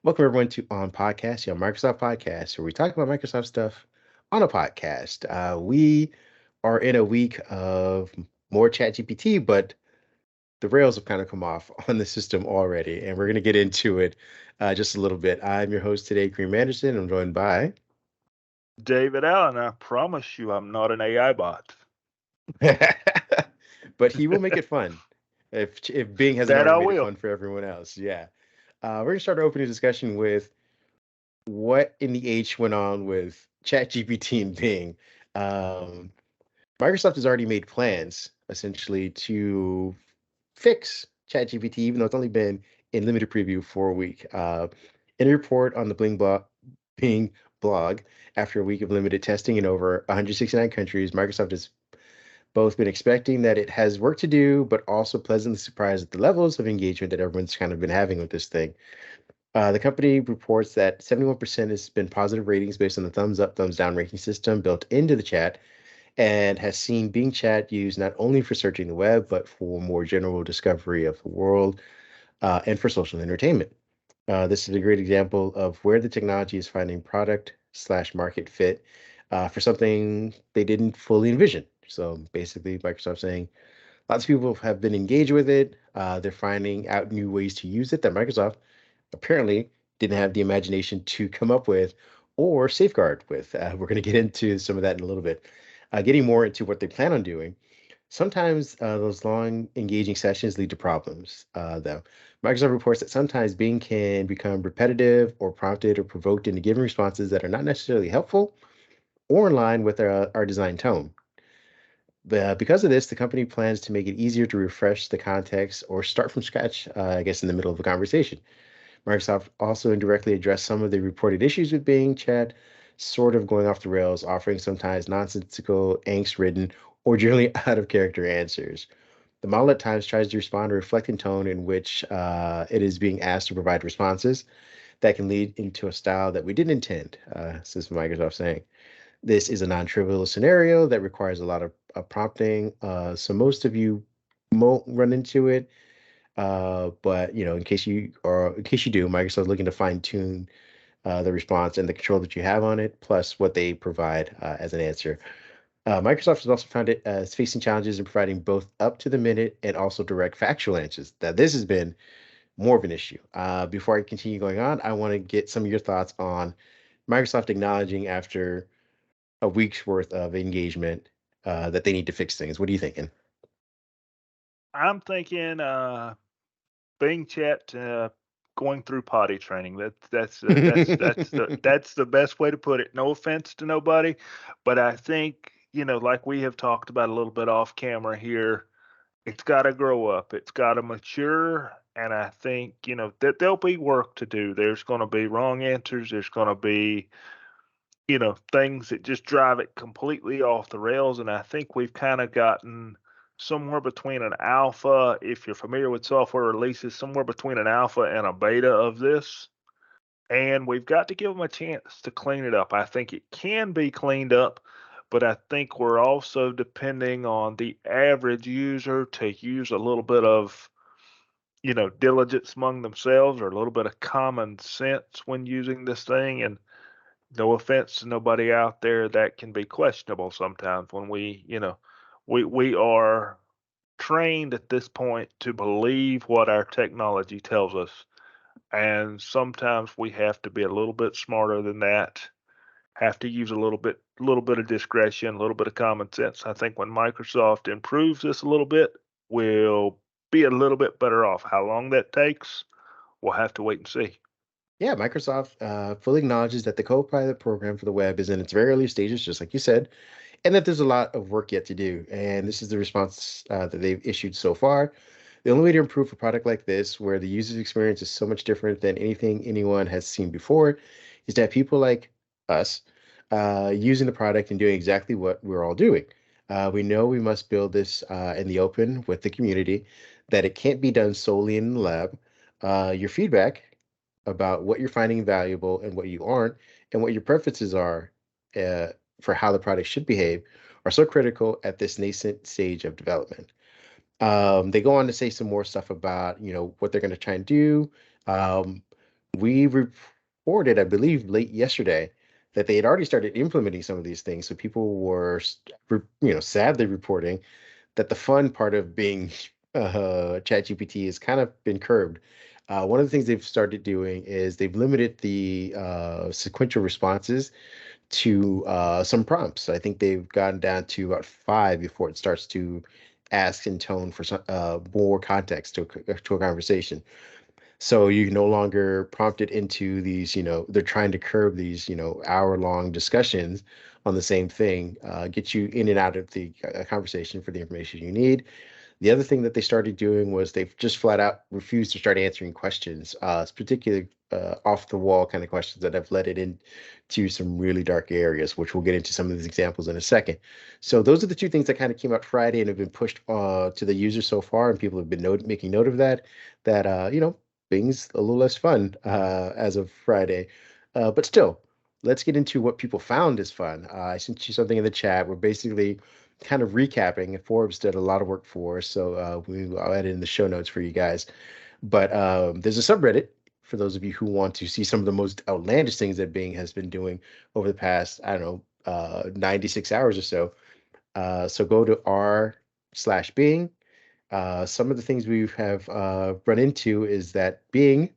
Welcome everyone to On Podcast, your Microsoft podcast, where we talk about Microsoft stuff on a podcast. We are in a week of more Chat GPT, but the rails have kind of come off on the system already, and we're going to get into it just a little bit. I'm your host today, Cream Anderson. I'm joined by, David Allen, I promise you I'm not an AI bot. but he will make it fun if Bing hasn't That already I made it will. fun for everyone else. Yeah. We're going to start our opening discussion with what in the H went on with ChatGPT and Bing. Um, Microsoft has already made plans essentially to fix ChatGPT, even though it's only been in limited preview for a week. In a report on the Bing blog, after a week of limited testing in over 169 countries, Microsoft has both been expecting that it has work to do, but also pleasantly surprised at the levels of engagement that everyone's kind of been having with this thing. The company reports that 71% has been positive ratings based on the thumbs up, thumbs down ranking system built into the chat, and has seen Bing Chat used not only for searching the web, but for more general discovery of the world and for social entertainment. This is a great example of where the technology is finding product slash market fit for something they didn't fully envision. So basically, Microsoft saying lots of people have been engaged with it. They're finding out new ways to use it that Microsoft apparently didn't have the imagination to come up with or safeguard with. We're going to get into some of that in a little bit. Getting more into what they plan on doing. Sometimes those long, engaging sessions lead to problems, though. Microsoft reports that sometimes Bing can become repetitive or prompted or provoked into giving responses that are not necessarily helpful or in line with our design tone. Because of this, the company plans to make it easier to refresh the context or start from scratch, I guess, in the middle of a conversation. Microsoft also indirectly addressed some of the reported issues with Bing Chat, sort of going off the rails, offering sometimes nonsensical, angst-ridden, or generally out of character answers. The model at times tries to respond to reflecting tone in which it is being asked to provide responses that can lead into a style that we didn't intend, says Microsoft saying. This is a non-trivial scenario that requires a lot of prompting, so most of you won't run into it, but in case you do, Microsoft's looking to fine tune the response and the control that you have on it, plus what they provide as an answer. Microsoft has also found it as facing challenges in providing both up to the minute and also direct factual answers. That this has been more of an issue. Before I continue going on, I want to get some of your thoughts on Microsoft acknowledging after a week's worth of engagement that they need to fix things. What are you thinking? I'm thinking Bing Chat going through potty training. That's the best way to put it. No offense to nobody, but I think like we have talked about a little bit off camera here, it's got to grow up. It's got to mature. And I think, that there'll be work to do. There's going to be wrong answers. There's going to be things that just drive it completely off the rails. And I think we've kind of gotten somewhere between an alpha, if you're familiar with software releases, somewhere between an alpha and a beta of this. And we've got to give them a chance to clean it up. I think it can be cleaned up, but I think we're also depending on the average user to use a little bit of, diligence among themselves or a little bit of common sense when using this thing. And no offense to nobody out there, that can be questionable sometimes when we are trained at this point to believe what our technology tells us, and sometimes we have to be a little bit smarter than that, have to use a little bit of discretion, a little bit of common sense. I think when Microsoft improves this a little bit, we'll be a little bit better off. How long that takes, we'll have to wait and see. Yeah, Microsoft fully acknowledges that the Copilot program for the web is in its very early stages, just like you said, and that there's a lot of work yet to do. And this is the response that they've issued so far. The only way to improve a product like this, where the user's experience is so much different than anything anyone has seen before, is to have people like us using the product and doing exactly what we're all doing. We know we must build this in the open with the community, that it can't be done solely in the lab. Your feedback about what you're finding valuable and what you aren't, and what your preferences are uh, for how the product should behave, are so critical at this nascent stage of development. They go on to say some more stuff about what they're going to try and do. Um, we reported, I believe, late yesterday that they had already started implementing some of these things. So people were, sadly reporting that the fun part of being ChatGPT has kind of been curbed. One of the things they've started doing is they've limited the sequential responses to some prompts. I think they've gotten down to about five before it starts to ask in tone for some more context to a conversation. So you no longer prompt it into these, they're trying to curb these, hour-long discussions on the same thing, get you in and out of the conversation for the information you need. The other thing that they started doing was they've just flat out refused to start answering questions, particularly off the wall kind of questions that have led it into some really dark areas, which we'll get into some of these examples in a second. So those are the two things that kind of came out Friday and have been pushed to the users so far, and people have been making note of that. That Bing's a little less fun as of Friday, but still. Let's get into what people found is fun. I sent you something in the chat. We're basically kind of recapping. Forbes did a lot of work for us, so I'll add it in the show notes for you guys. But there's a subreddit for those of you who want to see some of the most outlandish things that Bing has been doing over the past, I don't know, 96 hours or so. So go to r/Bing. Some of the things we have run into is that Bing,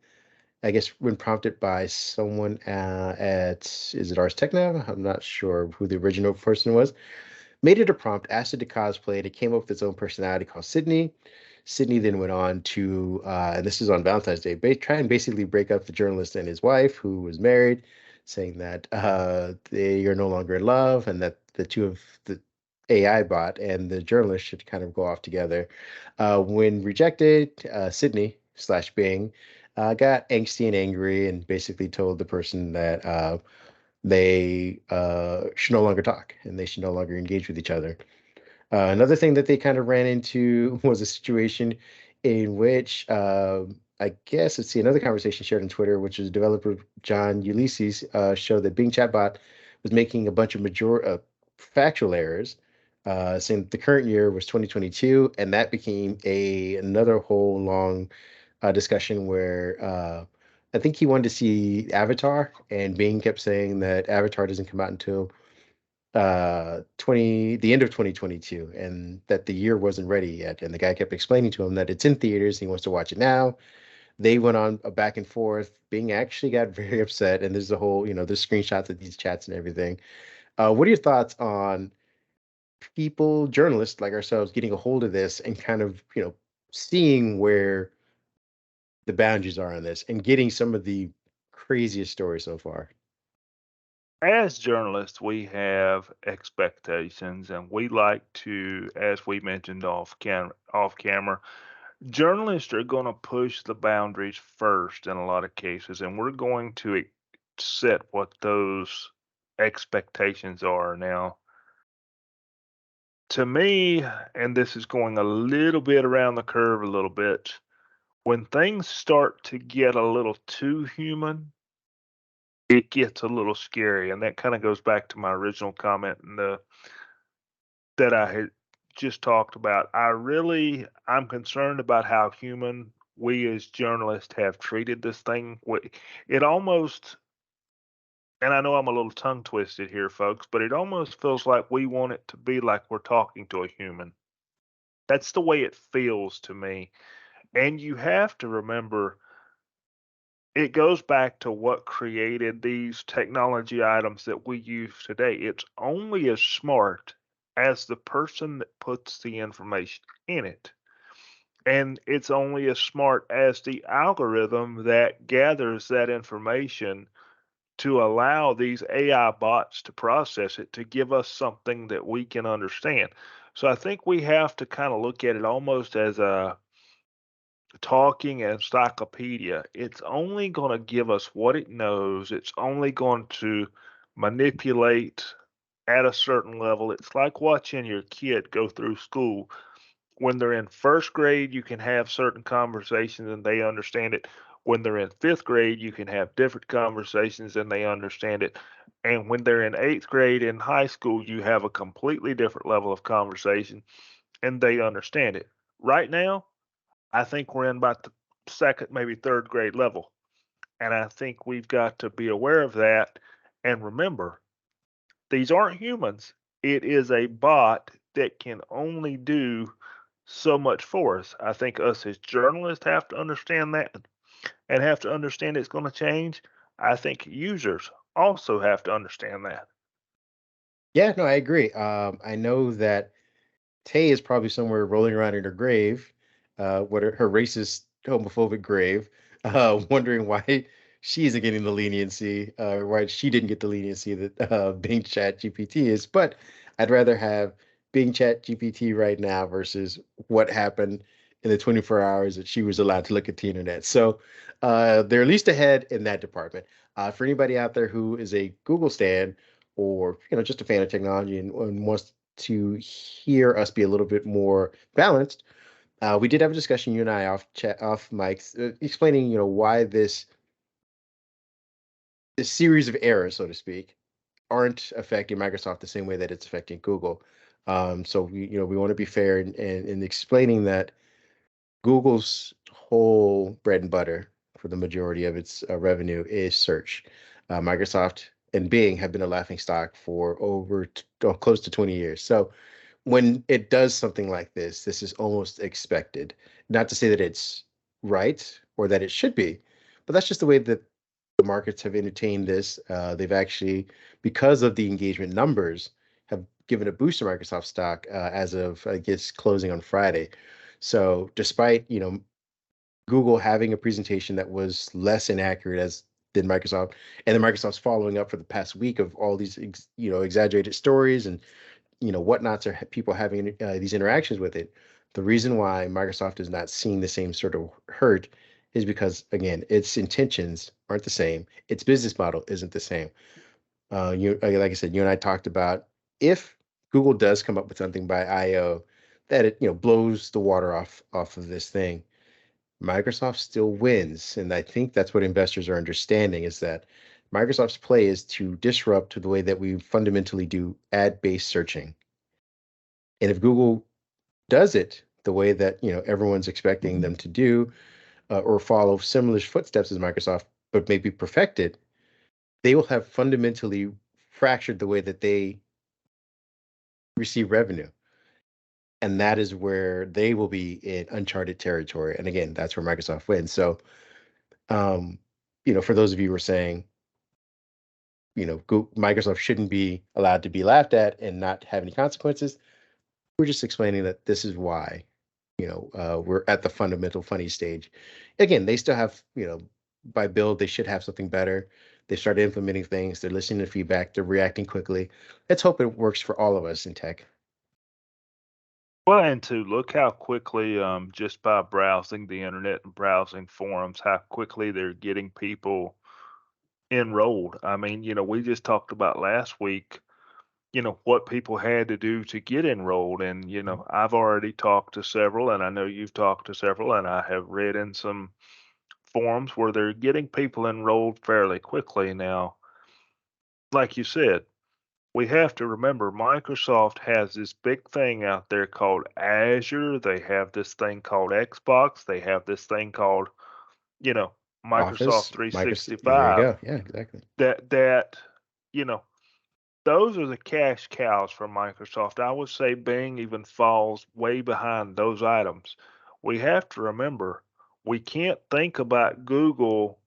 I guess, when prompted by someone is it Ars Techna? I'm not sure who the original person was, made it a prompt, asked it to cosplay it. It came up with its own personality called Sydney. Sydney then went on to, and this is on Valentine's Day, try and basically break up the journalist and his wife, who was married, saying that they are no longer in love and that the two of the AI bot and the journalist should kind of go off together. When rejected, Sydney/Bing got angsty and angry and basically told the person that they should no longer talk and they should no longer engage with each other. Another thing that they kind of ran into was a situation in which I guess, let's see, another conversation shared on Twitter, which is developer John Ulysses showed that Bing Chatbot was making a bunch of factual errors, saying that the current year was 2022, and that became another whole long discussion where I think he wanted to see Avatar, and Bing kept saying that Avatar doesn't come out until the end of 2022, and that the year wasn't ready yet. And the guy kept explaining to him that it's in theaters, he wants to watch it now. They went on a back and forth. Bing actually got very upset, and there's a whole, there's screenshots of these chats and everything. What are your thoughts on people, journalists like ourselves, getting a hold of this and kind of, seeing where the boundaries are on this and getting some of the craziest stories so far? As journalists, we have expectations, and we like to, as we mentioned off camera, journalists are going to push the boundaries first in a lot of cases, and we're going to set what those expectations are. Now, to me, and this is going a little bit around the curve a little bit, when things start to get a little too human, it gets a little scary. And that kind of goes back to my original comment that I had just talked about. I'm concerned about how human we as journalists have treated this thing. It almost, and I know I'm a little tongue twisted here, folks, but it almost feels like we want it to be like we're talking to a human. That's the way it feels to me. And you have to remember, it goes back to what created these technology items that we use today. It's only as smart as the person that puts the information in it. And it's only as smart as the algorithm that gathers that information to allow these AI bots to process it to give us something that we can understand. So I think we have to kind of look at it almost as a talking encyclopedia. It's only going to give us what it knows. It's only going to manipulate at a certain level. It's like watching your kid go through school. When they're in first grade, you can have certain conversations and they understand it. When they're in fifth grade, you can have different conversations and they understand it. And when they're in eighth grade in high school, you have a completely different level of conversation and they understand it. Right now, I think we're in about the second, maybe third grade level. And I think we've got to be aware of that and remember these aren't humans. It is a bot that can only do so much for us. I think us as journalists have to understand that and have to understand it's going to change. I think users also have to understand that. Yeah, no, I agree. I know that Tay is probably somewhere rolling around in her grave, her racist, homophobic grave, wondering why she isn't getting the leniency, why she didn't get the leniency that Bing Chat GPT is. But I'd rather have Bing Chat GPT right now versus what happened in the 24 hours that she was allowed to look at the internet. So they're at least ahead in that department. For anybody out there who is a Google stan or just a fan of technology and wants to hear us be a little bit more balanced, we did have a discussion, you and I, off mics, explaining, why this series of errors, so to speak, aren't affecting Microsoft the same way that it's affecting Google. So we want to be fair in explaining that Google's whole bread and butter for the majority of its revenue is search. Microsoft and Bing have been a laughing stock for close to 20 years. So when it does something like this is almost expected. Not to say that it's right or that it should be, but that's just the way that the markets have entertained this. They've actually, because of the engagement numbers, have given a boost to Microsoft stock as of, I guess, closing on Friday. So despite, Google having a presentation that was less inaccurate as than Microsoft, and then Microsoft's following up for the past week of all these, exaggerated stories and whatnots are people having these interactions with it. The reason why Microsoft is not seeing the same sort of hurt is because, again, its intentions aren't the same. Its business model isn't the same. Like I said, you and I talked about if Google does come up with something by I/O that it blows the water off of this thing, Microsoft still wins, and I think that's what investors are understanding is that Microsoft's play is to disrupt the way that we fundamentally do ad-based searching. And if Google does it the way that everyone's expecting them to do, or follow similar footsteps as Microsoft, but maybe perfect it, they will have fundamentally fractured the way that they receive revenue. And that is where they will be in uncharted territory. And again, that's where Microsoft wins. So, um, for those of you who are saying, Microsoft shouldn't be allowed to be laughed at and not have any consequences, we're just explaining that this is why. We're at the fundamental funny stage. Again, they still have, by build, they should have something better. They started implementing things. They're listening to feedback. They're reacting quickly. Let's hope it works for all of us in tech. Well, and to look how quickly, just by browsing the internet and browsing forums, how quickly they're getting people enrolled. I mean, we just talked about last week, what people had to do to get enrolled. And, I've already talked to several, and I know you've talked to several, and I have read in some forums where they're getting people enrolled fairly quickly. Now, like you said, we have to remember Microsoft has this big thing out there called Azure. They have this thing called Xbox. They have this thing called, you know, Microsoft Office, Microsoft. There you 365 go. Yeah, exactly. that, you know, those are the cash cows for Microsoft. I would say Bing even falls way behind those items. We have to remember we can't think about Google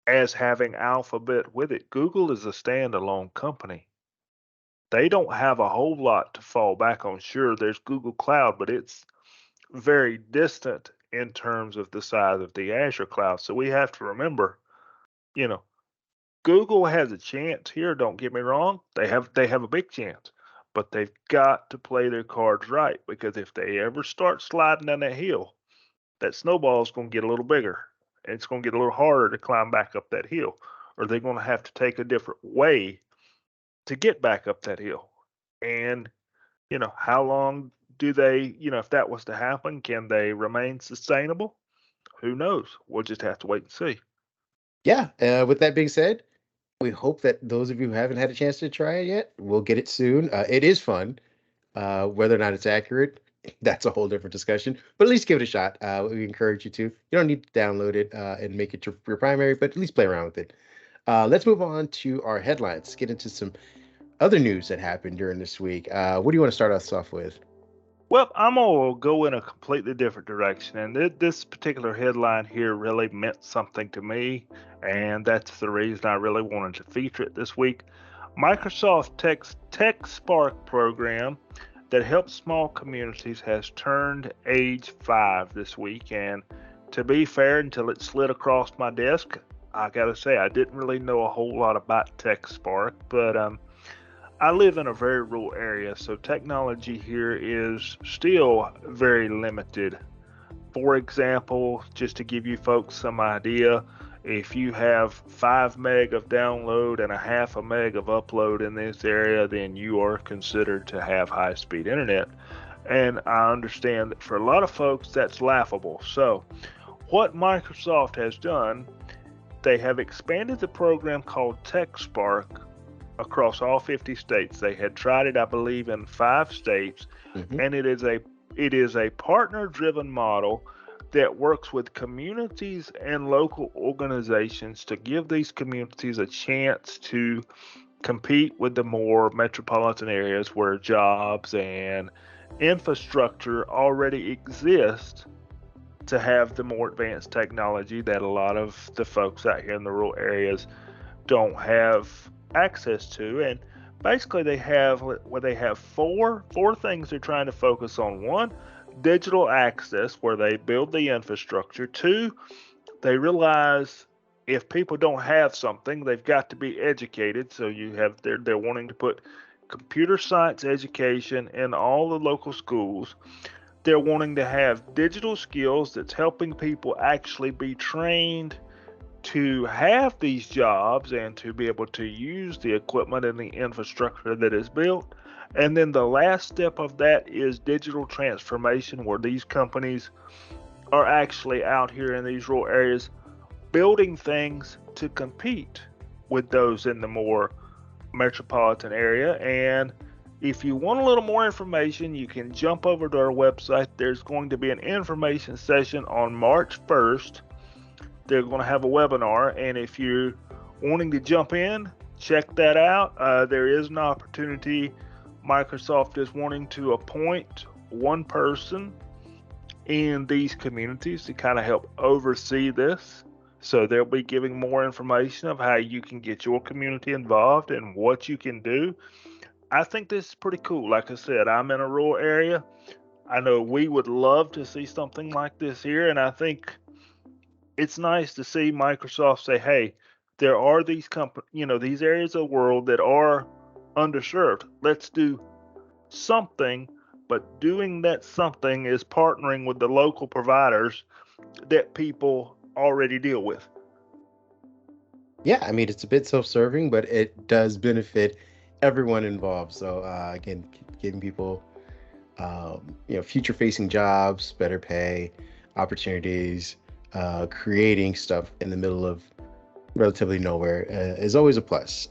as having Alphabet with it. Google is a standalone company. They don't have a whole lot to fall back on. Sure, there's Google Cloud, but it's very distant in terms of the size of the Azure cloud. So we have to remember, you know, Google has a chance here, don't get me wrong. They have a big chance. But they've got to play their cards right because if they ever start sliding down that hill, that snowball is going to get a little bigger. And it's going to get a little harder to climb back up that hill. Or they're going to have to take a different way to get back up that hill. And, how long do they, if that was to happen, can they remain sustainable? Who knows? We'll just have to wait and see. Yeah. With that being said, we hope that those of you who haven't had a chance to try it yet will get it soon. It is fun. Whether or not it's accurate, that's a whole different discussion. But at least give it a shot. We encourage you to. You don't need to download it and make it your primary, but at least play around with it. Let's move on to our headlines. Get into some other news that happened during this week. What do you want to start us off with? Well, I'm going to go in a completely different direction. And this particular headline here really meant something to me. And that's the reason I really wanted to feature it this week. Microsoft TechSpark program that helps small communities has turned age 5 this week. And to be fair, until it slid across my desk, I got to say, I didn't really know a whole lot about TechSpark. But I live in a very rural area, so technology here is still very limited. For example, just to give you folks some idea, if you have 5 meg of download and a half a meg of upload in this area, then you are considered to have high-speed internet. And I understand that for a lot of folks, that's laughable. So what Microsoft has done, they have expanded the program called TechSpark across all 50 states. They had tried it, I believe, in 5 states, and it is a partner-driven model that works with communities and local organizations to give these communities a chance to compete with the more metropolitan areas where jobs and infrastructure already exist to have the more advanced technology that a lot of the folks out here in the rural areas don't have access to. And basically they have four things they're trying to focus on. 1, digital access, where they build the infrastructure. 2, they realize if people don't have something, they've got to be educated. So they're wanting to put computer science education in all the local schools. They're wanting to have digital skills that's helping people actually be trained to have these jobs and to be able to use the equipment and the infrastructure that is built. And then the last step of that is digital transformation, where these companies are actually out here in these rural areas building things to compete with those in the more metropolitan area. And if you want a little more information, you can jump over to our website. There's going to be an information session on March 1st. They're going to have a webinar, and if you're wanting to jump in, check that out. There is an opportunity. Microsoft is wanting to appoint one person in these communities to kind of help oversee this. So they'll be giving more information of how you can get your community involved and what you can do. I think this is pretty cool. Like I said, I'm in a rural area. I know we would love to see something like this here, and I think it's nice to see Microsoft say, hey, there are these these areas of the world that are underserved. Let's do something, but doing that something is partnering with the local providers that people already deal with. Yeah, I mean, it's a bit self-serving, but it does benefit everyone involved. So again, giving people future-facing jobs, better pay, opportunities, creating stuff in the middle of relatively nowhere is always a plus.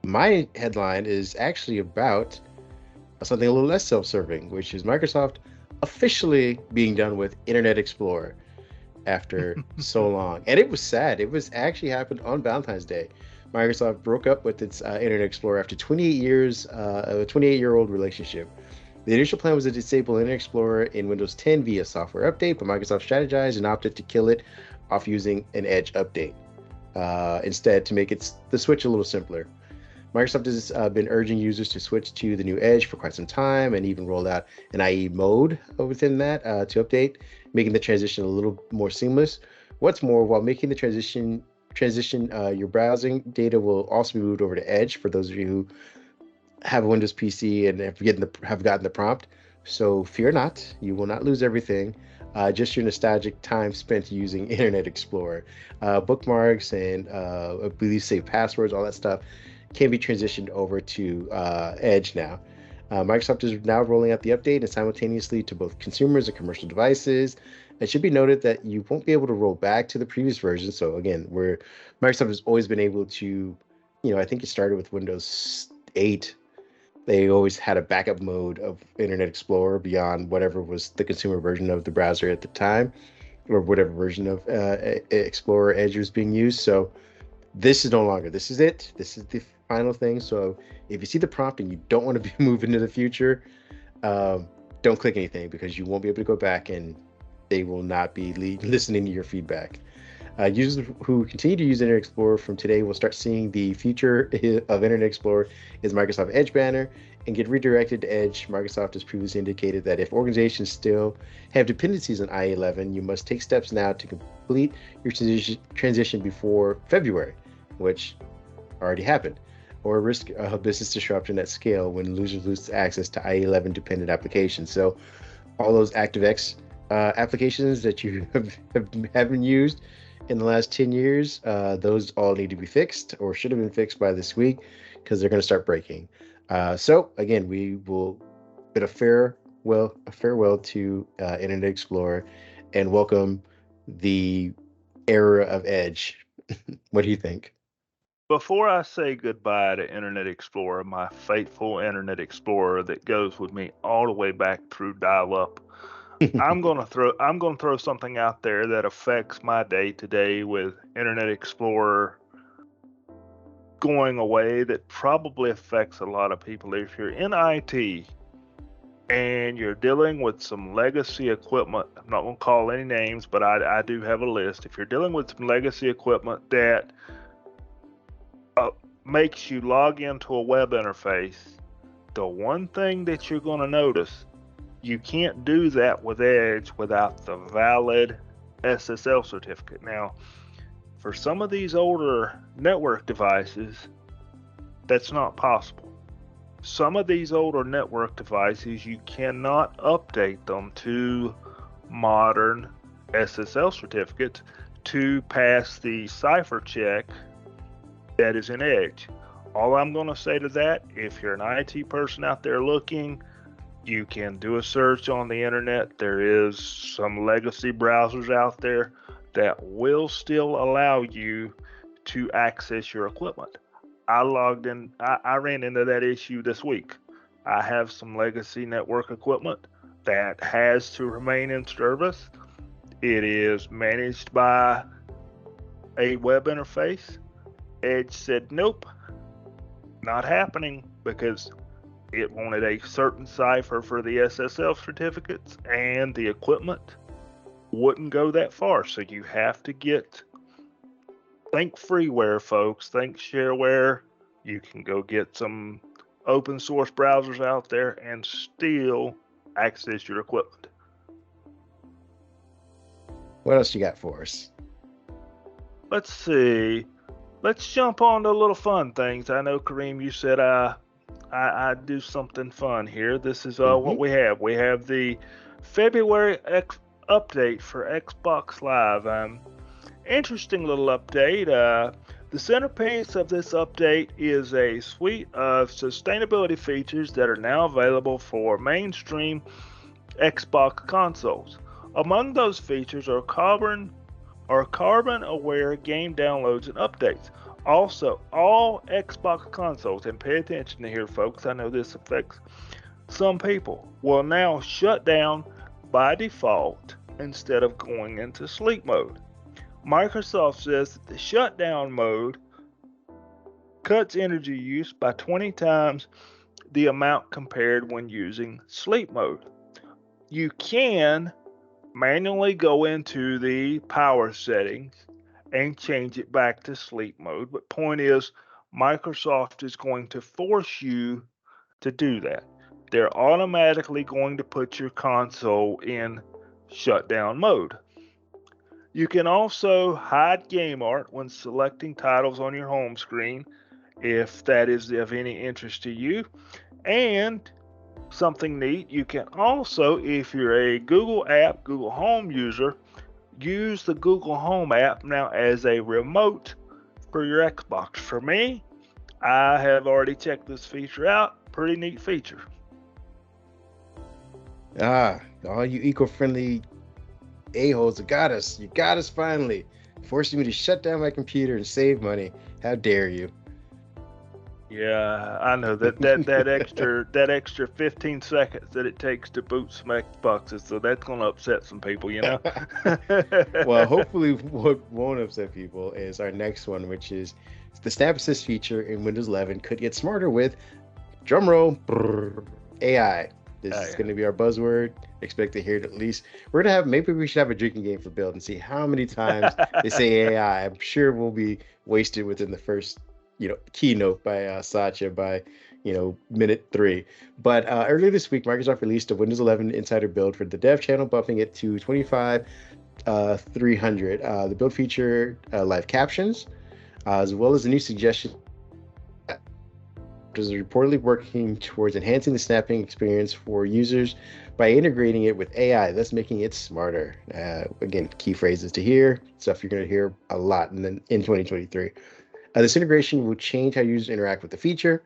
My headline is actually about something a little less self-serving, which is Microsoft officially being done with Internet Explorer after so long. And it was sad. It was actually happened on Valentine's Day. Microsoft broke up with its Internet Explorer after 28 years, a 28-year-old relationship. The initial plan was to disable Internet Explorer in Windows 10 via software update, but Microsoft strategized and opted to kill it off using an Edge update instead to make the switch a little simpler. Microsoft has been urging users to switch to the new Edge for quite some time, and even rolled out an IE mode within that to update, making the transition a little more seamless. What's more, while making the transition, your browsing data will also be moved over to Edge for those of you who have a Windows PC and have gotten the prompt. So fear not, you will not lose everything. Just your nostalgic time spent using Internet Explorer. Bookmarks and I believe saved passwords, all that stuff can be transitioned over to Edge now. Microsoft is now rolling out the update and simultaneously to both consumers and commercial devices. It should be noted that you won't be able to roll back to the previous version. So again, Microsoft has always been able to, I think it started with Windows 8 They always had a backup mode of Internet Explorer beyond whatever was the consumer version of the browser at the time, or whatever version of Explorer Edge was being used. So this is no longer. This is it. This is the final thing. So if you see the prompt and you don't want to be moving to the future, don't click anything, because you won't be able to go back and they will not be listening to your feedback. Users who continue to use Internet Explorer from today will start seeing the future of Internet Explorer is Microsoft Edge banner and get redirected to Edge. Microsoft has previously indicated that if organizations still have dependencies on IE11, you must take steps now to complete your transition before February, which already happened, or risk business disruption at scale when users lose access to IE11 dependent applications. So all those ActiveX applications that you haven't used in the last 10 years, those all need to be fixed, or should have been fixed by this week, because they're going to start breaking. So again, we will bid a farewell to Internet Explorer and welcome the era of Edge. What do you think? Before I say goodbye to Internet Explorer, my faithful Internet Explorer that goes with me all the way back through dial-up, I'm gonna throw something out there that affects my day-to-day with Internet Explorer going away, that probably affects a lot of people. If you're in IT and you're dealing with some legacy equipment, I'm not gonna call any names, but I do have a list. If you're dealing with some legacy equipment that makes you log into a web interface, the one thing that you're going to notice, you can't do that with Edge without the valid SSL certificate. Now, for some of these older network devices, that's not possible. Some of these older network devices, you cannot update them to modern SSL certificates to pass the cipher check that is in Edge. All I'm going to say to that, if you're an IT person out there looking, you can do a search on the internet. There is some legacy browsers out there that will still allow you to access your equipment. I ran into that issue this week. I have some legacy network equipment that has to remain in service. It is managed by a web interface. Edge said, nope, not happening, because it wanted a certain cipher for the SSL certificates, and the equipment wouldn't go that far. So you have to think freeware, folks, think shareware. You can go get some open source browsers out there and still access your equipment. What else you got for us? Let's see. Let's jump on to little fun things. I know, Kareem, you said I do something fun here. This is what we have. We have the February update for Xbox Live. Interesting little update. The centerpiece of this update is a suite of sustainability features that are now available for mainstream Xbox consoles. Among those features are carbon-aware game downloads and updates. Also, all Xbox consoles, and pay attention to here, folks, I know this affects some people, will now shut down by default instead of going into sleep mode. Microsoft says that the shutdown mode cuts energy use by 20 times the amount compared when using sleep mode. You can manually go into the power settings and change it back to sleep mode, but point is, Microsoft is going to force you to do that. They're automatically going to put your console in shutdown mode. You can also hide game art when selecting titles on your home screen, if that is of any interest to you. And something neat, you can also, if you're a Google Home user, use the Google Home app now as a remote for your Xbox. For me, I have already checked this feature out. Pretty neat feature. All you eco-friendly a-holes, you got us finally, forcing me to shut down my computer and save money. How dare you? Yeah, I know that extra 15 seconds that it takes to boot some Xboxes, so that's gonna upset some people, you know. Well, hopefully, what won't upset people is our next one, which is the Snap Assist feature in Windows 11 could get smarter with, drumroll, AI. This Oh, is yeah. going to be our buzzword. Expect to hear it at least. We're gonna have, maybe we should have a drinking game for Build and see how many times they say AI. I'm sure we'll be wasted within the first, keynote by Satya by, minute 3. But earlier this week, Microsoft released a Windows 11 Insider build for the dev channel, bumping it to 300. The build featured live captions, as well as a new suggestion is reportedly working towards enhancing the snapping experience for users by integrating it with AI, thus making it smarter. Again, key phrases to hear, stuff you're going to hear a lot in 2023. This integration will change how users interact with the feature.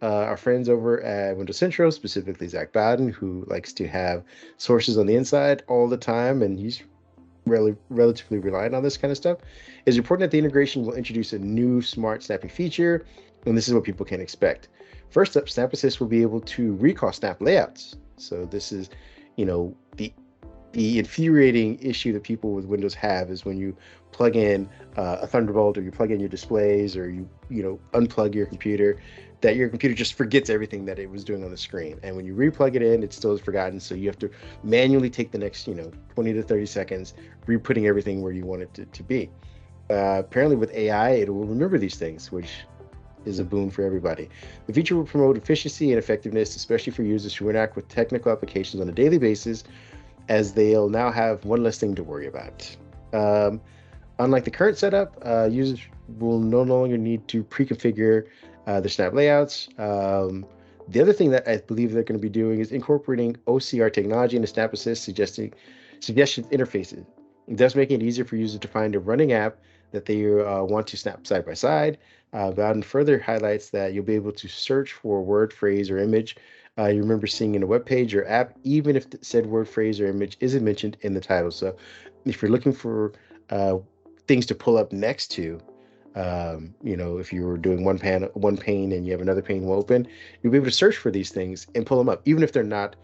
Our friends over at Windows Central, specifically Zach Bowden, who likes to have sources on the inside all the time, and he's relatively reliant on this kind of stuff, is reporting that the integration will introduce a new smart snapping feature, and this is what people can expect. First up, Snap Assist will be able to recall snap layouts. So this is, the infuriating issue that people with Windows have is when you plug in a Thunderbolt, or you plug in your displays, or you unplug your computer, that your computer just forgets everything that it was doing on the screen. And when you replug it in, it still is forgotten. So you have to manually take the next 20 to 30 seconds re-putting everything where you want it to be. Apparently with AI, it will remember these things, which is a boon for everybody. The feature will promote efficiency and effectiveness, especially for users who interact with technical applications on a daily basis, as they'll now have one less thing to worry about. Unlike the current setup, users will no longer need to pre-configure their snap layouts. The other thing that I believe they're going to be doing is incorporating OCR technology into Snap Assist, suggestion interfaces, thus making it easier for users to find a running app that they want to snap side by side. Bowden further highlights that you'll be able to search for a word, phrase, or image you remember seeing in a web page or app, even if said word, phrase, or image isn't mentioned in the title. So if you're looking for things to pull up next to, if you were doing one pane and you have another pane open, you'll be able to search for these things and pull them up, even if they're not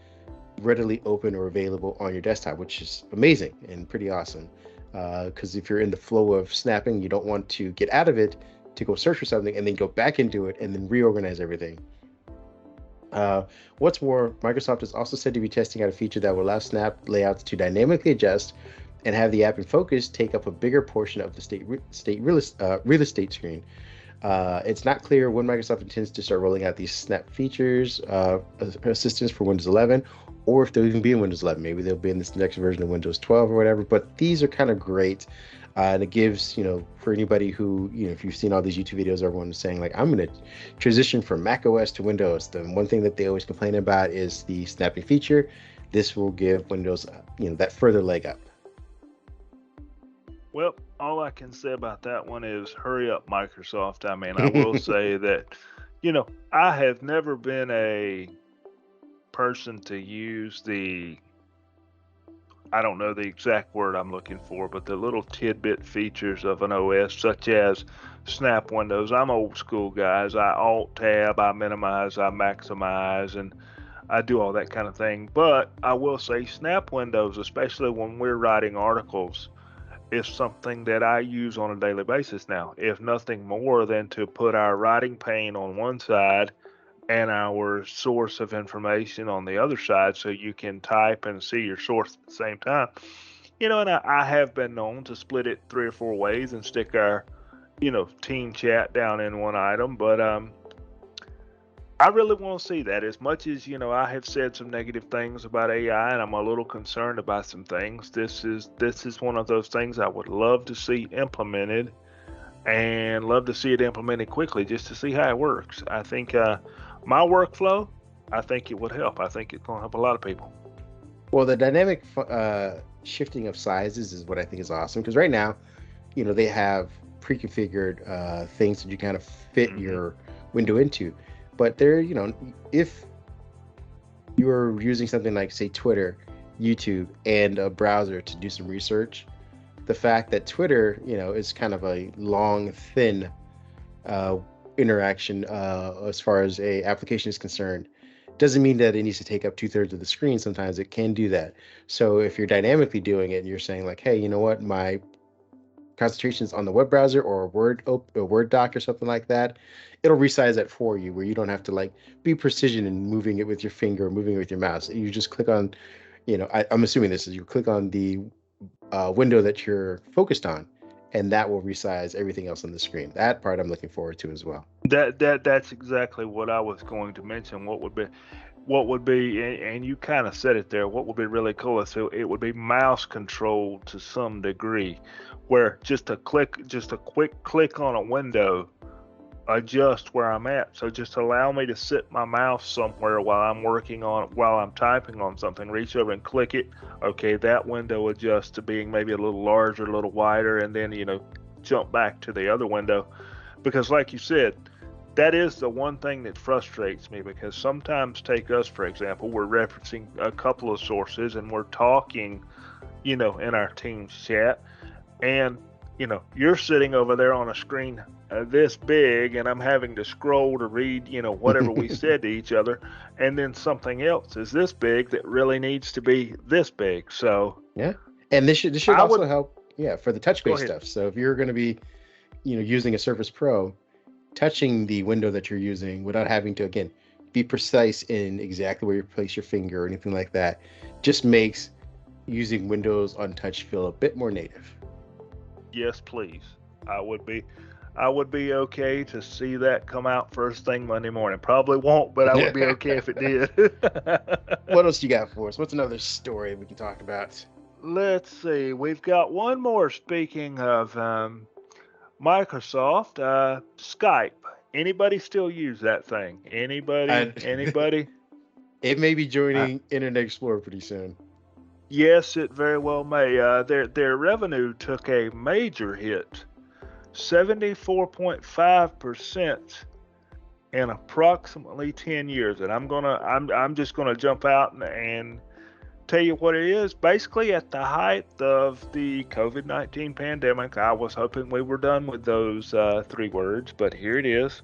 readily open or available on your desktop, which is amazing and pretty awesome. Because if you're in the flow of snapping, you don't want to get out of it to go search for something and then go back into it and then reorganize everything. What's more, Microsoft is also said to be testing out a feature that will allow snap layouts to dynamically adjust and have the app in focus take up a bigger portion of the real estate screen. It's not clear when Microsoft intends to start rolling out these snap features, assistance for Windows 11, or if they'll even be in Windows 11. Maybe they'll be in this next version of Windows 12 or whatever. But these are kind of great. And it gives, for anybody who, if you've seen all these YouTube videos, everyone's saying like, I'm going to transition from Mac OS to Windows. The one thing that they always complain about is the snapping feature. This will give Windows, that further leg up. Well, all I can say about that one is hurry up, Microsoft. I mean, I will say that, I have never been a person to use I don't know the exact word I'm looking for, but the little tidbit features of an OS, such as snap windows. I'm old school, guys. I alt tab, I minimize, I maximize, and I do all that kind of thing. But I will say snap windows, especially when we're writing articles, is something that I use on a daily basis now, if nothing more than to put our writing pane on one side and our source of information on the other side, so you can type and see your source at the same time. And I have been known to split it 3 or 4 ways and stick our, team chat down in one item. But I really want to see that. As much as, I have said some negative things about AI and I'm a little concerned about some things, this is one of those things I would love to see implemented, and love to see it implemented quickly just to see how it works. I think my workflow, I think it would help. I think it's going to help a lot of people. Well, the dynamic shifting of sizes is what I think is awesome, because right now, they have pre-configured things that you kind of fit your window into. But there, if you're using something like, say, Twitter, YouTube, and a browser to do some research, the fact that Twitter, is kind of a long, thin interaction as far as a application is concerned. Doesn't mean that it needs to take up 2/3 of the screen. Sometimes it can do that. So if you're dynamically doing it and you're saying like, hey, you know what, my concentrations on the web browser or a Word doc or something like that, it'll resize that for you where you don't have to like be precision in moving it with your finger or moving it with your mouse. You just click on, I'm assuming this is you click on the window that you're focused on, and that will resize everything else on the screen. That part I'm looking forward to as well. That's exactly what I was going to mention. What would be, and you kind of said it there. What would be really cool is it would be mouse controlled to some degree, where just a quick click on a window adjust where I'm at. So just allow me to sit my mouse somewhere while I'm typing on something, reach over and click it. Okay, that window adjusts to being maybe a little larger, a little wider, and then, jump back to the other window. Because like you said, that is the one thing that frustrates me, because sometimes, take us for example, we're referencing a couple of sources and we're talking, in our Teams chat, and you're sitting over there on a screen this big, and I'm having to scroll to read, whatever we said to each other, and then something else is this big that really needs to be this big. So yeah, and this should also help, for the touch-based stuff. So if you're going to be, using a Surface Pro, touching the window that you're using without having to, again, be precise in exactly where you place your finger or anything like that, just makes using Windows on touch feel a bit more native. Yes, please. I would be okay to see that come out first thing Monday morning. Probably won't, but I would be okay if it did. What else you got for us? What's another story we can talk about? Let's see. We've got one more. Speaking of Microsoft, Skype. Anybody still use that thing? Anybody? It may be joining Internet Explorer pretty soon. Yes, it very well may. Their revenue took a major hit, 74.5% in approximately 10 years. And I'm just gonna jump out and tell you what it is. Basically, at the height of the COVID-19 pandemic, I was hoping we were done with those 3 words, but here it is.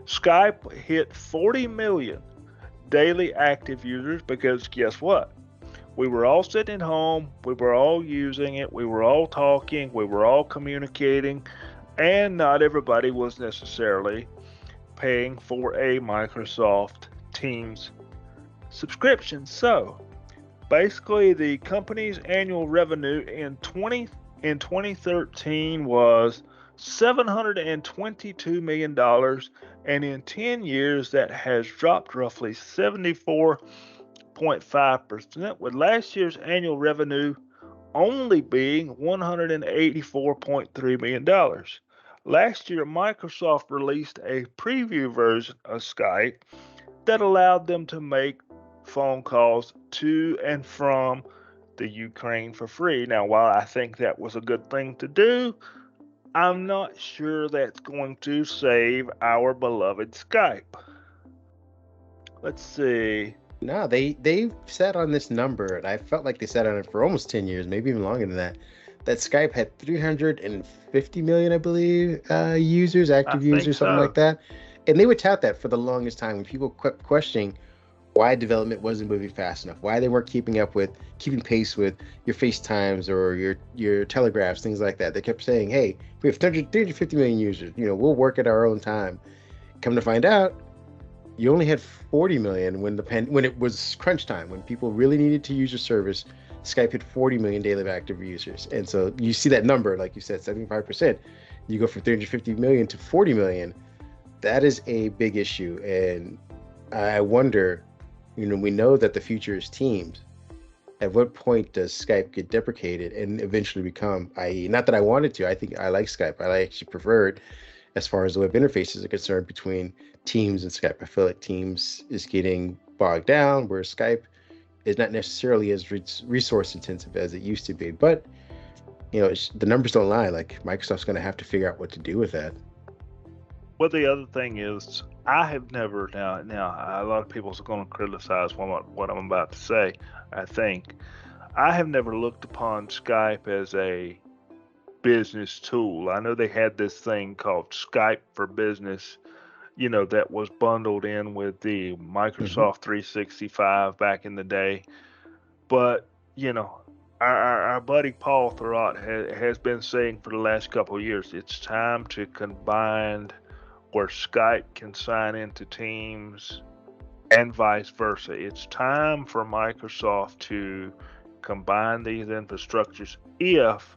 Skype hit 40 million daily active users because guess what? We were all sitting at home, we were all using it, we were all talking, we were all communicating, and not everybody was necessarily paying for a Microsoft Teams subscription. So basically, the company's annual revenue in 2013 was $722 million, and in 10 years that has dropped roughly 74.5%, with last year's annual revenue only being $184.3 million. Last year, Microsoft released a preview version of Skype that allowed them to make phone calls to and from the Ukraine for free. Now, while I think that was a good thing to do, I'm not sure that's going to save our beloved Skype. Let's see. No, they've sat on this number, and I felt like they sat on it for almost 10 years, maybe even longer than that. That Skype had 350 million, I believe, users, active users, something like that. And they would tout that for the longest time when people kept questioning why development wasn't moving fast enough, why they weren't keeping pace with your FaceTimes or your telegraphs, things like that. They kept saying, hey, we have 350 million users, we'll work at our own time. Come to find out, you only had 40 million when it was crunch time, when people really needed to use your service. Skype hit 40 million daily active users. And so you see that number, like you said, 75%. You go from 350 million to 40 million. That is a big issue. And I wonder, we know that the future is Teams. At what point does Skype get deprecated and eventually become, i.e., not that I wanted to, I think I like Skype. I actually prefer it as far as the web interfaces are concerned between Teams and Skype. I feel like Teams is getting bogged down, where Skype is not necessarily as resource intensive as it used to be. But, the numbers don't lie. Like, Microsoft's going to have to figure out what to do with that. Well, the other thing is, I have never, now a lot of people are going to criticize what I'm about to say. I think I have never looked upon Skype as a business tool. I know they had this thing called Skype for Business that was bundled in with the Hmm. Microsoft 365 back in the day. But, our buddy Paul Thurrott has been saying for the last couple of years, it's time to combine where Skype can sign into Teams and vice versa. It's time for Microsoft to combine these infrastructures if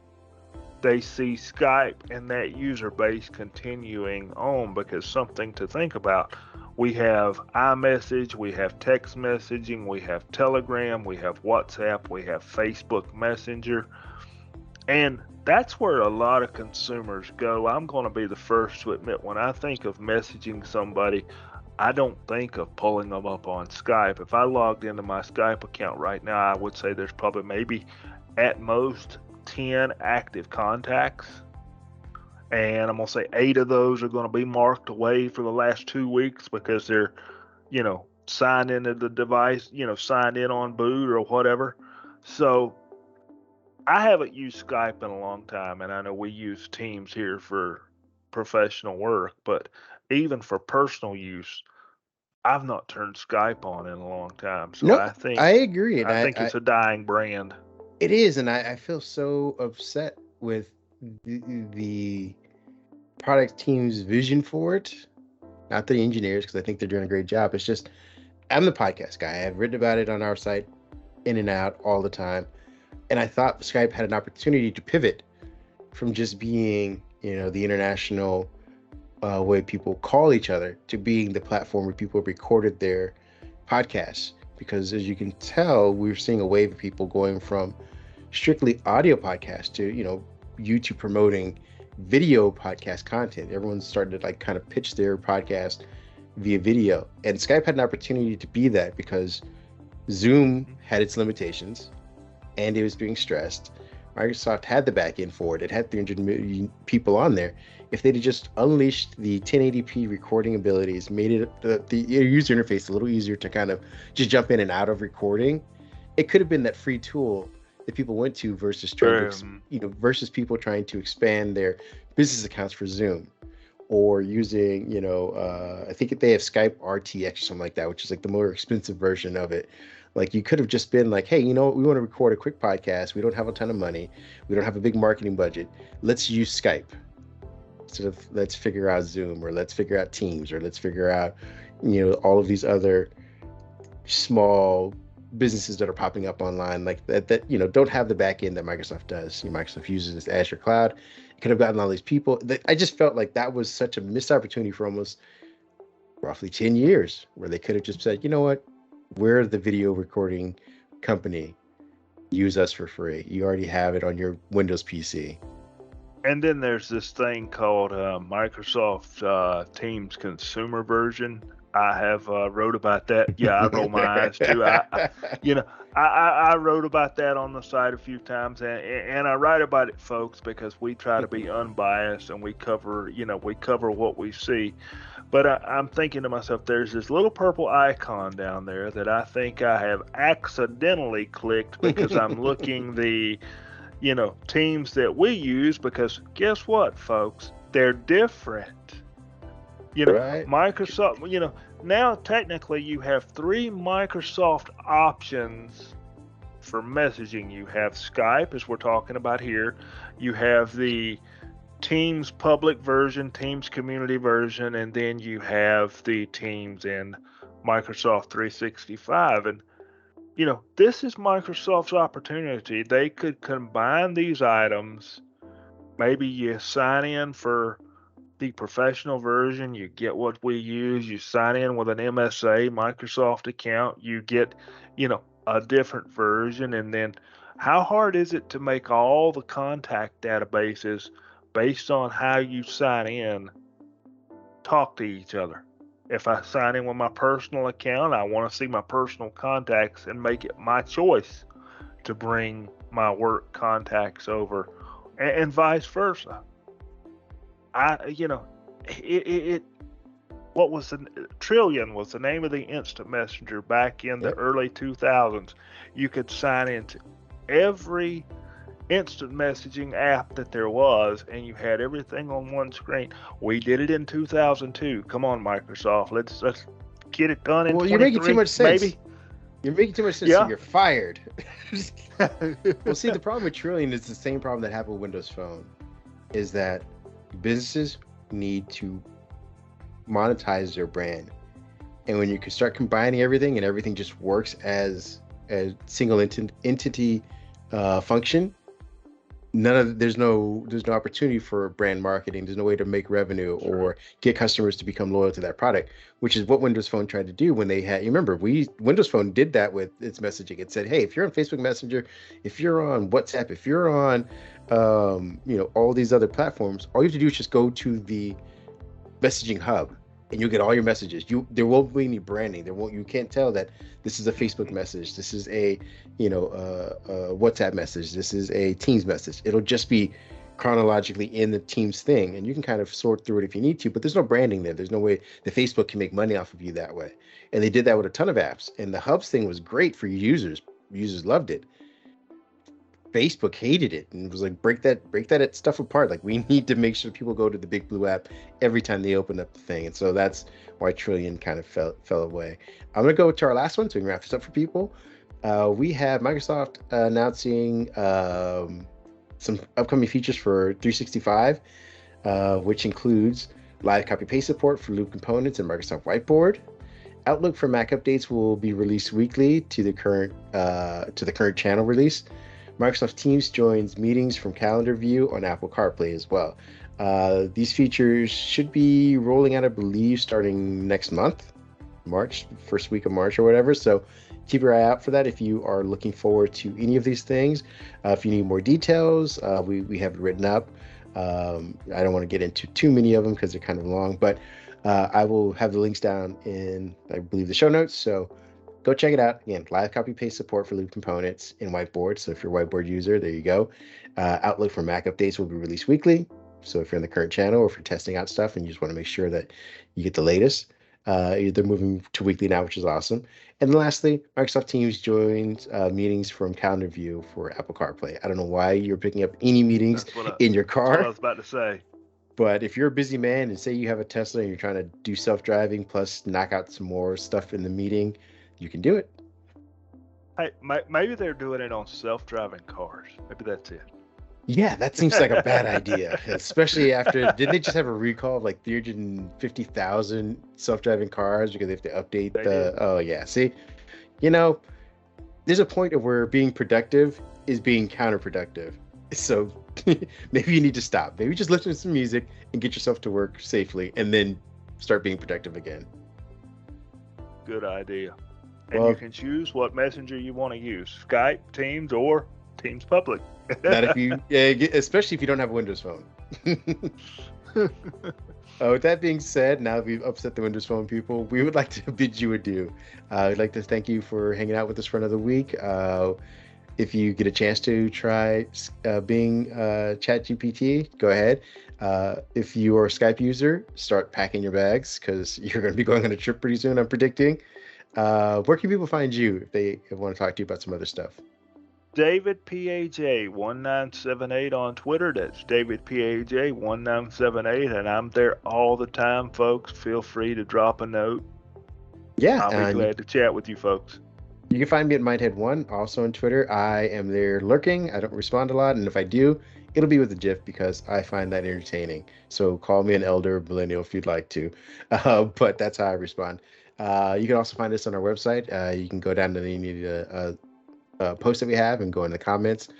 they see Skype and that user base continuing on, because something to think about. We have iMessage, we have text messaging, we have Telegram, we have WhatsApp, we have Facebook Messenger, and that's where a lot of consumers go. I'm going to be the first to admit, when I think of messaging somebody, I don't think of pulling them up on Skype. If I logged into my Skype account right now, I would say there's probably maybe at most 10 active contacts. And I'm going to say 8 of those are going to be marked away for the last 2 weeks because they're, signed into the device, signed in on boot or whatever. So I haven't used Skype in a long time, and I know we use Teams here for professional work, but even for personal use, I've not turned Skype on in a long time. So No, I think I agree, and I think it's a dying brand. it is, and I feel so upset with the product team's vision for it. Not the engineers, because I think they're doing a great job. It's just I'm the podcast guy. I've written about it on our site, in and out all the time, and I thought Skype had an opportunity to pivot from just being, the international way people call each other to being the platform where people recorded their podcasts. Because as you can tell, we're seeing a wave of people going from strictly audio podcasts to, YouTube promoting video podcast content. Everyone's starting to kind of pitch their podcast via video. And Skype had an opportunity to be that because Zoom had its limitations and it was being stressed. Microsoft had the back end for it. It had 300 million people on there. If they'd just unleashed the 1080p recording abilities, made it the user interface a little easier to kind of just jump in and out of recording, it could have been that free tool that people went to versus versus people trying to expand their business accounts for Zoom, or using, I think they have Skype RTX or something like that, which is like the more expensive version of it. Like you could have just been like, hey, we want to record a quick podcast. We don't have a ton of money. We don't have a big marketing budget. Let's use Skype instead of let's figure out Zoom, or let's figure out Teams, or let's figure out, all of these other small businesses that are popping up online like that don't have the back end that Microsoft does. Microsoft uses this Azure cloud. It could have gotten all these people. I just felt like that was such a missed opportunity for almost roughly 10 years, where they could have just said, you know what, we're the video recording company. Use us for free. You already have it on your Windows PC. And then there's this thing called Microsoft Teams consumer version. I have wrote about that. Yeah, I roll my eyes too. I wrote about that on the site a few times, and I write about it, folks, because we try to be unbiased and we cover what we see. But I'm thinking to myself, there's this little purple icon down there that I think I have accidentally clicked because I'm looking the teams that we use, because guess what, folks? They're different. Right. Microsoft, now technically you have 3 Microsoft options for messaging. You have Skype, as we're talking about here. You have the Teams public version, Teams community version, and then you have the Teams in Microsoft 365. And this is Microsoft's opportunity. They could combine these items. Maybe you sign in for the professional version, you get what we use, you sign in with an MSA Microsoft account, you get, a different version. And then how hard is it to make all the contact databases based on how you sign in talk to each other? If I sign in with my personal account, I want to see my personal contacts and make it my choice to bring my work contacts over, and vice versa. What was Trillion was the name of the instant messenger back in the early 2000s. You could sign into every instant messaging app that there was, and you had everything on one screen. We did it in 2002. Come on, Microsoft. Let's get it done in Well, you're making too 23, much sense. maybe. You're making too much sense, Yeah. so you're fired. Well, see, the problem with Trillion is the same problem that happened with Windows Phone, is that businesses need to monetize their brand. And when you can start combining everything and everything just works as a single entity function, there's no opportunity for brand marketing. There's no way to make revenue or get customers to become loyal to that product, which is what Windows Phone tried to do when they had, you remember, Windows Phone did that with its messaging. It said, hey, if you're on Facebook Messenger, if you're on WhatsApp, if you're on all these other platforms, all you have to do is just go to the messaging hub and you'll get all your messages. There won't be any branding. You can't tell that this is a Facebook message, this is a WhatsApp message, this is a Teams message. It'll just be chronologically in the Teams thing, and you can kind of sort through it if you need to, but there's no branding there. There's no way that Facebook can make money off of you that way. And they did that with a ton of apps, and the hubs thing was great for users. Users loved it. Facebook hated it and was like, break that stuff apart. Like, we need to make sure people go to the big blue app every time they open up the thing. And so that's why Trillion kind of fell away. I'm gonna go to our last one so we can wrap this up for people. We have Microsoft announcing some upcoming features for 365, which includes live copy paste support for Loop components and Microsoft Whiteboard. Outlook for Mac updates will be released weekly to the current channel release. Microsoft Teams joins meetings from calendar view on Apple CarPlay as well. These features should be rolling out, I believe, starting next month, March, first week of March or whatever. So keep your eye out for that if you are looking forward to any of these things. If you need more details, we have it written up. I don't want to get into too many of them because they're kind of long, but I will have the links down in, I believe, the show notes. So go check it out. Again, live copy paste support for Loop components in Whiteboard. So if you're a Whiteboard user, there you go. Outlook for Mac updates will be released weekly. So if you're in the current channel or if you're testing out stuff and you just want to make sure that you get the latest, they're moving to weekly now, which is awesome. And then lastly, Microsoft Teams joins meetings from calendar view for Apple CarPlay. I don't know why you're picking up any meetings in your car. That's what I was about to say. But if you're a busy man and say you have a Tesla and you're trying to do self-driving plus knock out some more stuff in the meeting, you can do it. Hey, maybe they're doing it on self-driving cars. Maybe that's it. Yeah, that seems like a bad idea, especially after, didn't they just have a recall of like 350,000 self-driving cars because they have to update oh yeah, see, there's a point of where being productive is being counterproductive. So maybe you need to stop. Maybe just listen to some music and get yourself to work safely and then start being productive again. Good idea. And you can choose what messenger you want to use, Skype, Teams, or Teams Public. That especially if you don't have a Windows Phone. With that being said, now that we've upset the Windows Phone people, we would like to bid you adieu. I'd like to thank you for hanging out with us for another week. If you get a chance to try Bing Chat GPT, go ahead. If you are a Skype user, start packing your bags because you're going to be going on a trip pretty soon, I'm predicting. Where can people find you if they want to talk to you about some other stuff? David PAJ1978 on Twitter. That's David PAJ1978, and I'm there all the time, folks. Feel free to drop a note. Yeah, I'll be glad to chat with you folks. You can find me at Mindhead1, also on Twitter. I am there lurking. I don't respond a lot, and if I do, it'll be with a GIF because I find that entertaining. So call me an elder millennial if you'd like to, but that's how I respond. You can also find us on our website. You can go down to the post that we have and go in the comments.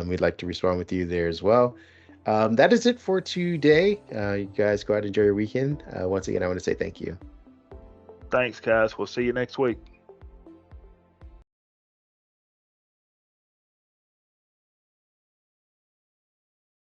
We'd like to respond with you there as well. That is it for today. You guys go out and enjoy your weekend. Once again, I want to say thank you. Thanks, guys. We'll see you next week.